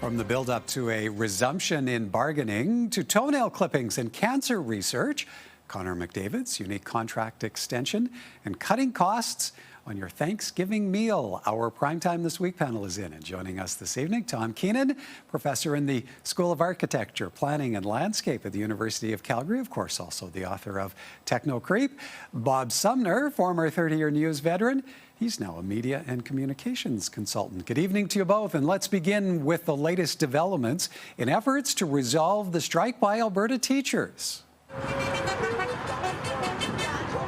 From the build-up to a resumption in bargaining to toenail clippings and cancer research, Connor McDavid's unique contract extension and cutting costs on your Thanksgiving meal. Our Primetime This Week panel is in, and joining us this evening, Tom Keenan, professor in the School of Architecture, Planning and Landscape at the University of Calgary, of course also the author of Techno Creep. Bob Sumner, former 30-year news veteran. He's now a media and communications consultant. Good evening to you both, and let's begin with the latest developments in efforts to resolve the strike by Alberta teachers.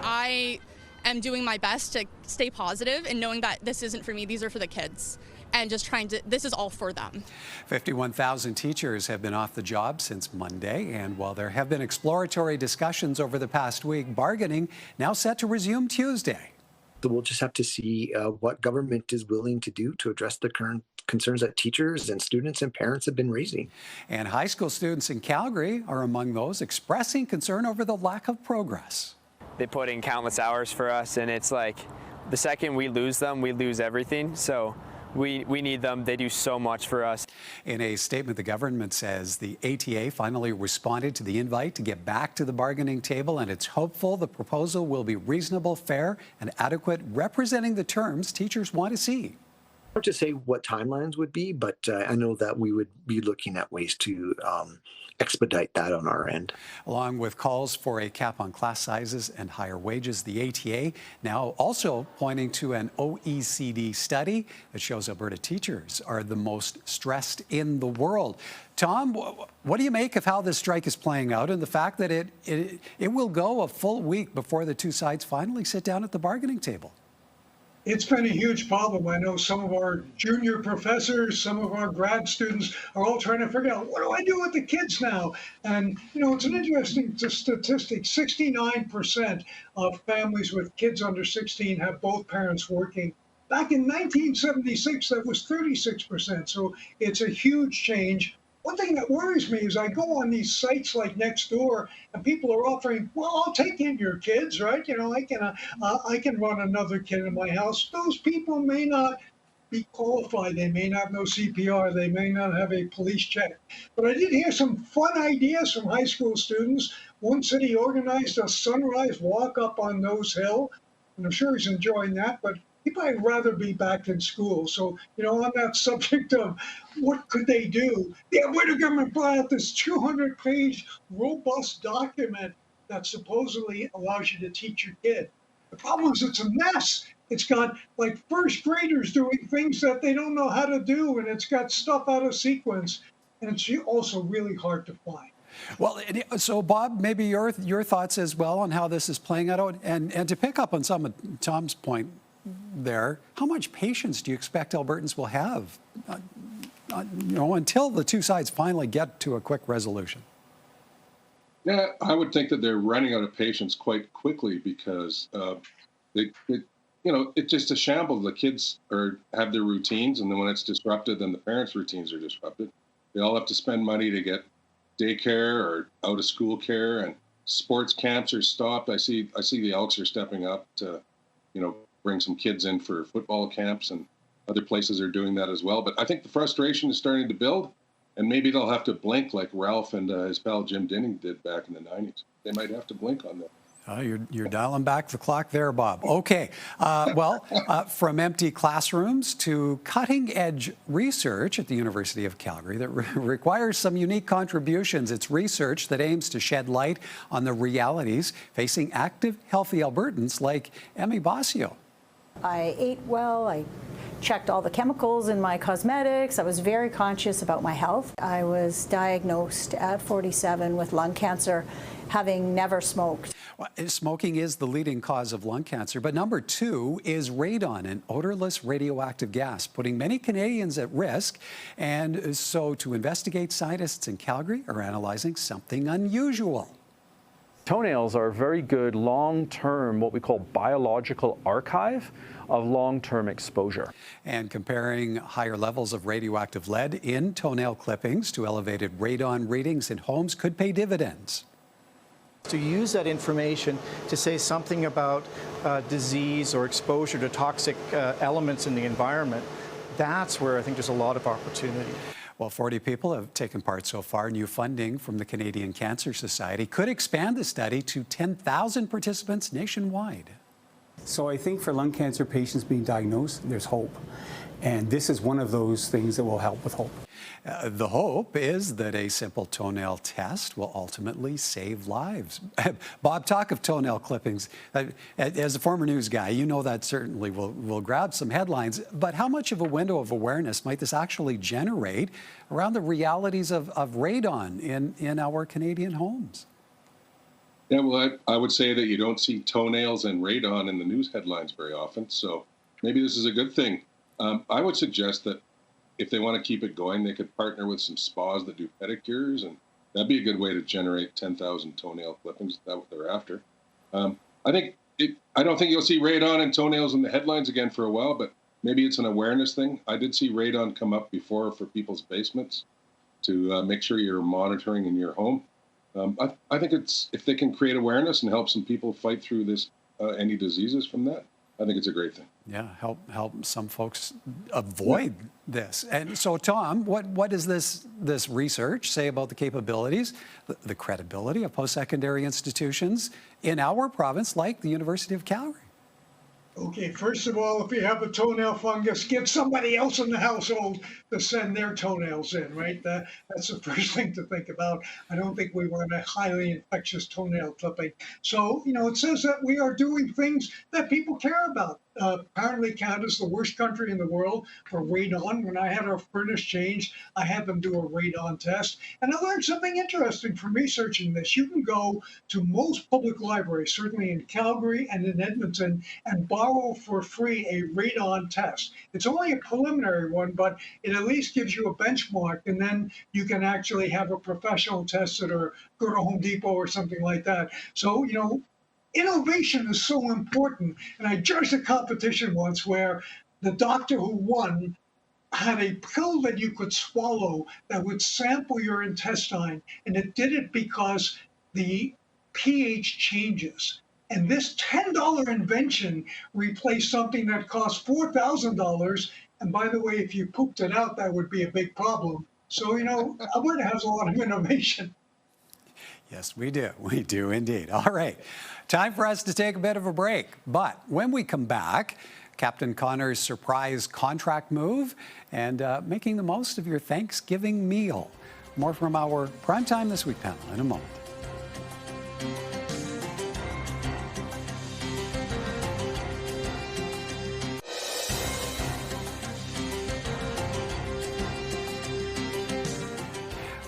I am doing my best to stay positive and knowing that this isn't for me, these are for the kids, and just trying to, this is all for them. 51,000 teachers have been off the job since Monday, and while there have been exploratory discussions over the past week, bargaining now set to resume Tuesday. So we'll just have to see what government is willing to do to address the current concerns that teachers and students and parents have been raising. And high school students in Calgary are among those expressing concern over the lack of progress. They put in countless hours for us, and it's like the second we lose them, we lose everything. So we need them. They do so much for us. In a statement, the government says the ATA finally responded to the invite to get back to the bargaining table, and it's hopeful the proposal will be reasonable, fair, and adequate, representing the terms teachers want to see. Hard to say what timelines would be, but I know that we would be looking at ways to expedite that on our end. Along with calls for a cap on class sizes and higher wages, the ATA now also pointing to an OECD study that shows Alberta teachers are the most stressed in the world. Tom, what do you make of how this strike is playing out and the fact that it will go a full week before the two sides finally sit down at the bargaining table? It's been a huge problem. I know some of our junior professors, some of our grad students are all trying to figure out, what do I do with the kids now? And, you know, it's an interesting statistic. 69% of families with kids under 16 have both parents working. Back in 1976, that was 36%. So it's a huge change. One thing that worries me is I go on these sites like Nextdoor, and people are offering, well, I'll take in your kids, right? You know, I can run another kid in my house. Those people may not be qualified. They may not know CPR. They may not have a police check. But I did hear some fun ideas from high school students. One city organized a sunrise walk up on Nose Hill, and I'm sure he's enjoying that. But he'd probably rather be back in school. So, you know, on that subject of what could they do, the Alberta government brought out this 200-page robust document that supposedly allows you to teach your kid. The problem is it's a mess. It's got like first graders doing things that they don't know how to do, and it's got stuff out of sequence, and it's also really hard to find. Well, so Bob, maybe your thoughts as well on how this is playing out, and to pick up on some of Tom's point there, how much patience do you expect Albertans will have, you know, until the two sides finally get to a quick resolution? Yeah, I would think that they're running out of patience quite quickly because it's just a shambles. The kids have their routines, and then when it's disrupted, then the parents' routines are disrupted. They all have to spend money to get daycare or out of school care, and sports camps are stopped. I see the Elks are stepping up to, you know, bring some kids in for football camps, and other places are doing that as well. But I think the frustration is starting to build, and maybe they'll have to blink like Ralph and his pal Jim Dinning did back in the 90s. They might have to blink on that. You're dialing back the clock there, Bob. Okay. From empty classrooms to cutting-edge research at the University of Calgary that requires some unique contributions. It's research that aims to shed light on the realities facing active, healthy Albertans like Emmy Basio. I ate well. I checked all the chemicals in my cosmetics. I was very conscious about my health. I was diagnosed at 47 with lung cancer, having never smoked. Well, smoking is the leading cause of lung cancer, but number two is radon, an odorless radioactive gas, putting many Canadians at risk. And so to investigate, scientists in Calgary are analyzing something unusual. Toenails are a very good long-term, what we call biological archive of long-term exposure. And comparing higher levels of radioactive lead in toenail clippings to elevated radon readings in homes could pay dividends. To use that information to say something about disease or exposure to toxic elements in the environment, that's where I think there's a lot of opportunity. Well, 40 people have taken part so far. New funding from the Canadian Cancer Society could expand the study to 10,000 participants nationwide. So I think for lung cancer patients being diagnosed, there's hope. And this is one of those things that will help with hope. The hope is that a simple toenail test will ultimately save lives. Bob, talk of toenail clippings. As a former news guy, you know that certainly will grab some headlines. But how much of a window of awareness might this actually generate around the realities of radon in our Canadian homes? Yeah, well, I would say that you don't see toenails and radon in the news headlines very often. So maybe this is a good thing. I would suggest that if they want to keep it going, they could partner with some spas that do pedicures, and that'd be a good way to generate 10,000 toenail clippings. That's what they're after. I don't think you'll see radon and toenails in the headlines again for a while, but maybe it's an awareness thing. I did see radon come up before for people's basements to make sure you're monitoring in your home. I think if they can create awareness and help some people fight through this, any diseases from that, I think it's a great thing. Yeah, help some folks avoid this. And so, Tom, what does this research say about the capabilities, the credibility of post-secondary institutions in our province, like the University of Calgary? Okay, first of all, if you have a toenail fungus, get somebody else in the household to send their toenails in, right? That's the first thing to think about. I don't think we want a highly infectious toenail clipping. So, it says that we are doing things that people care about. Apparently, Canada's the worst country in the world for radon. When I had our furnace changed, I had them do a radon test. And I learned something interesting from researching this. You can go to most public libraries, certainly in Calgary and in Edmonton, and borrow for free a radon test. It's only a preliminary one, but it at least gives you a benchmark, and then you can actually have a professional test it or go to Home Depot or something like that. So, innovation is so important. And I judged a competition once where the doctor who won had a pill that you could swallow that would sample your intestine. And it did it because the pH changes. And this $10 invention replaced something that cost $4,000. And by the way, if you pooped it out, that would be a big problem. So, Alberta has a lot of innovation. Yes, we do. We do indeed. All right. Time for us to take a bit of a break. But when we come back, Captain Connor's surprise contract move and making the most of your Thanksgiving meal. More from our Primetime This Week panel in a moment.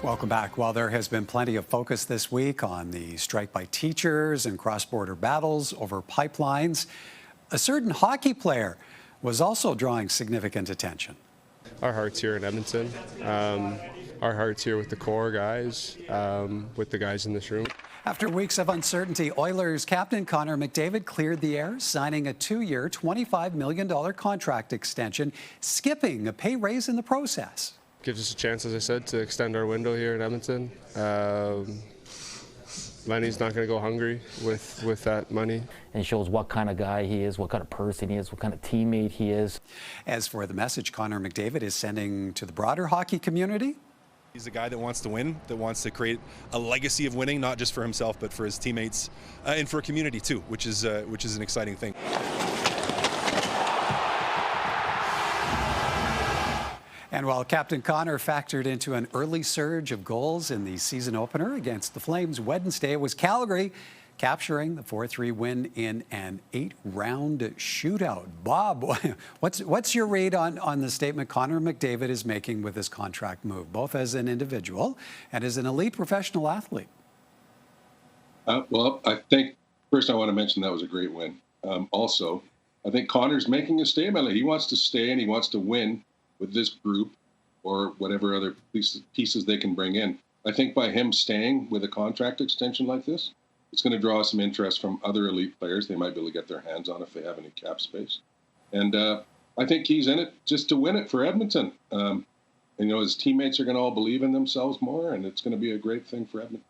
Welcome back. While there has been plenty of focus this week on the strike by teachers and cross-border battles over pipelines, a certain hockey player was also drawing significant attention. Our heart's here in Edmonton. Our heart's here with the core guys, with the guys in this room. After weeks of uncertainty, Oilers captain Connor McDavid cleared the air, signing a 2-year, $25 million contract extension, skipping a pay raise in the process. Gives us a chance, as I said, to extend our window here in Edmonton. Lenny's not going to go hungry with that money. And shows what kind of guy he is, what kind of person he is, what kind of teammate he is. As for the message Connor McDavid is sending to the broader hockey community, he's a guy that wants to win, that wants to create a legacy of winning, not just for himself, but for his teammates and for a community too, which is an exciting thing. And while Captain Connor factored into an early surge of goals in the season opener against the Flames Wednesday, it was Calgary capturing the 4-3 win in an 8-round shootout. Bob, what's your read on the statement Connor McDavid is making with his contract move, both as an individual and as an elite professional athlete? Well, I think first I want to mention that was a great win. Also, I think Connor's making a statement. He wants to stay and he wants to win with this group or whatever other pieces they can bring in. I think by him staying with a contract extension like this, it's going to draw some interest from other elite players they might be able to get their hands on if they have any cap space. And I think he's in it just to win it for Edmonton. And, his teammates are going to all believe in themselves more, and it's going to be a great thing for Edmonton.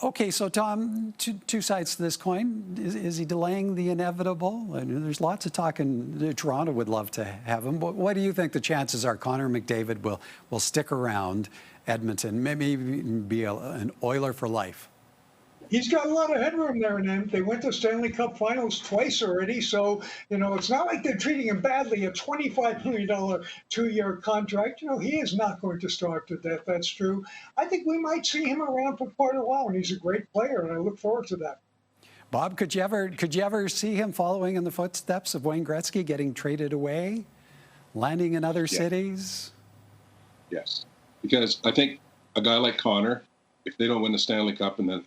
Okay, so Tom, two sides to this coin. Is he delaying the inevitable? I mean, there's lots of talk in Toronto would love to have him. But what do you think the chances are Connor McDavid will stick around Edmonton, maybe even be an Oiler for life? He's got a lot of headroom there, and they went to Stanley Cup Finals twice already. So, it's not like they're treating him badly. A $25 million 2-year contract. He is not going to starve to death. That's true. I think we might see him around for quite a while, and he's a great player, and I look forward to that. Bob, could you ever see him following in the footsteps of Wayne Gretzky, getting traded away, landing in other cities? Yes, because I think a guy like Connor, if they don't win the Stanley Cup and then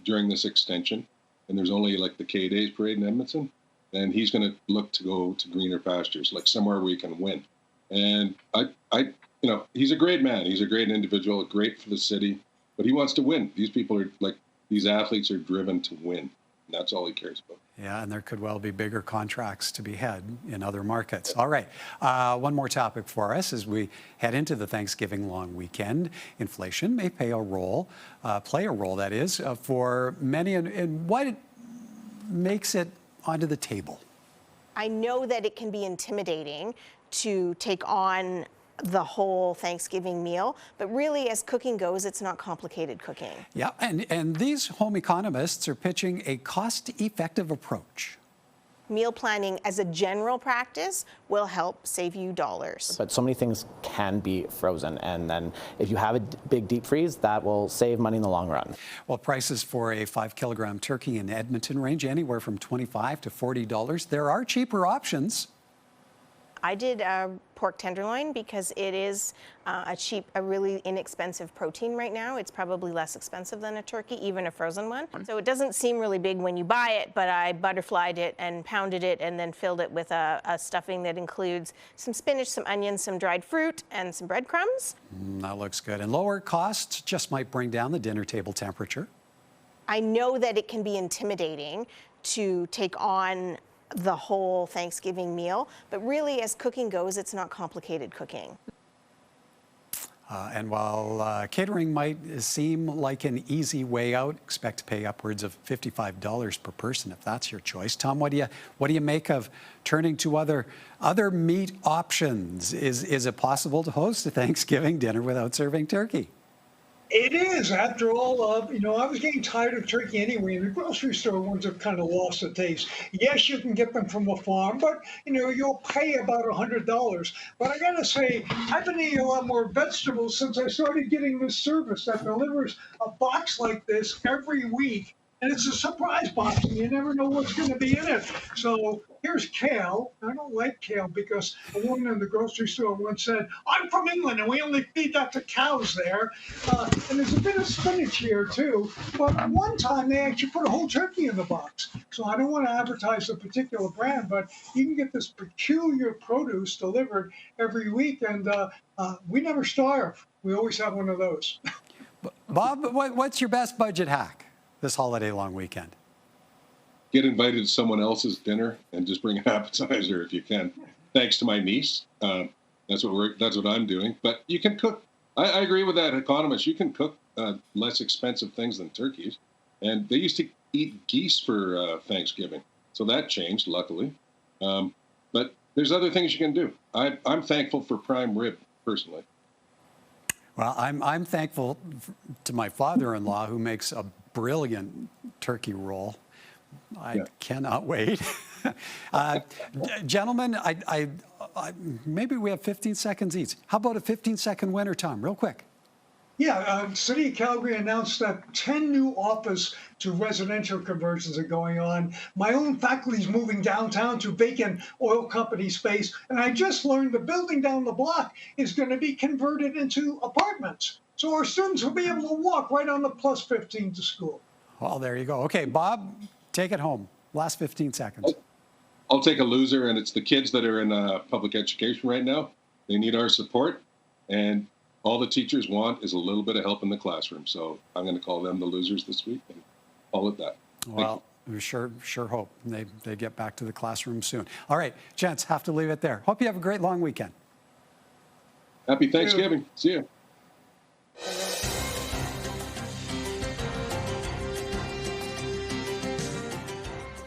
during this extension, and there's only like the K-Days parade in Edmonton, then he's going to look to go to greener pastures, like somewhere where he can win. And he's a great man. He's a great individual, great for the city, but he wants to win. These people are these athletes are driven to win. And that's all he cares about. Yeah, and there could well be bigger contracts to be had in other markets. All right, one more topic for us as we head into the Thanksgiving long weekend. Inflation may play a role, that is, for many. And what makes it onto the table? I know that it can be intimidating to take on the whole Thanksgiving meal, but really, as cooking goes, it's not complicated cooking. Yeah, and these home economists are pitching a cost-effective approach. Meal planning as a general practice will help save you dollars. But so many things can be frozen, and then if you have a big deep freeze, that will save money in the long run. Well, prices for a 5-kilogram turkey in Edmonton range anywhere from $25 to $40. There are cheaper options. I did pork tenderloin because it is a really inexpensive protein right now. It's probably less expensive than a turkey, even a frozen one. So it doesn't seem really big when you buy it, but I butterflied it and pounded it and then filled it with a stuffing that includes some spinach, some onions, some dried fruit, and some breadcrumbs. That looks good. And lower costs just might bring down the dinner table temperature. I know that it can be intimidating to take on the whole Thanksgiving meal, but really, as cooking goes, it's not complicated cooking. And while catering might seem like an easy way out, expect to pay upwards of $55 per person if that's your choice. Tom, what do you make of turning to other meat options? Is it possible to host a Thanksgiving dinner without serving turkey? It is. After all, I was getting tired of turkey anyway, and the grocery store ones have kind of lost the taste. Yes, you can get them from a farm, but, you'll pay about $100. But I got to say, I've been eating a lot more vegetables since I started getting this service that delivers a box like this every week. And it's a surprise box, and you never know what's going to be in it. So here's kale. I don't like kale because a woman in the grocery store once said, "I'm from England, and we only feed that to cows there." And there's a bit of spinach here, too. But one time, they actually put a whole turkey in the box. So I don't want to advertise a particular brand, but you can get this peculiar produce delivered every week, and we never starve. We always have one of those. Bob, what's your best budget hack this holiday long weekend? Get invited to someone else's dinner and just bring an appetizer if you can. Thanks to my niece, that's what I'm doing. But you can cook. I agree with that economist. You can cook less expensive things than turkeys, and they used to eat geese for Thanksgiving, so that changed luckily. But there's other things you can do. I'm thankful for prime rib personally. Well, I'm thankful to my father-in-law who makes a brilliant turkey roll. I cannot wait. Gentlemen, I maybe we have 15 seconds each. How about a 15-second winner, Tom, real quick? Yeah, City of Calgary announced that 10 new office to residential conversions are going on. My own faculty is moving downtown to vacant oil company space, and I just learned the building down the block is going to be converted into apartments. So our students will be able to walk right on the plus 15 to school. Well, there you go. Okay, Bob, take it home. Last 15 seconds. I'll take a loser, and it's the kids that are in public education right now. They need our support, and all the teachers want is a little bit of help in the classroom. So I'm going to call them the losers this week and call it that. Well, we sure hope they get back to the classroom soon. All right, gents, have to leave it there. Hope you have a great long weekend. Happy Thanksgiving. See you.